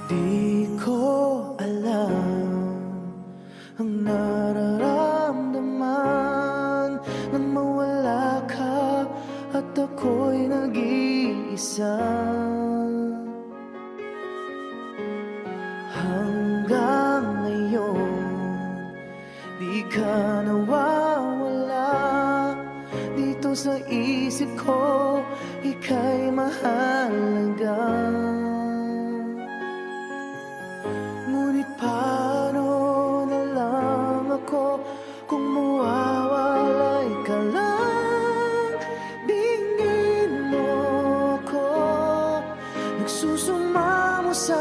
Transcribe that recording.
Di ko alam ang nararamdaman nang mawala ka at ako'y nag-iisa. Hanggang ngayon, di ka nawawala dito sa isip ko, ika'y mahalaga. Ngunit paano na lang ako kung mawawalay ka lang? Bingin mo ako, nagsusumamo sa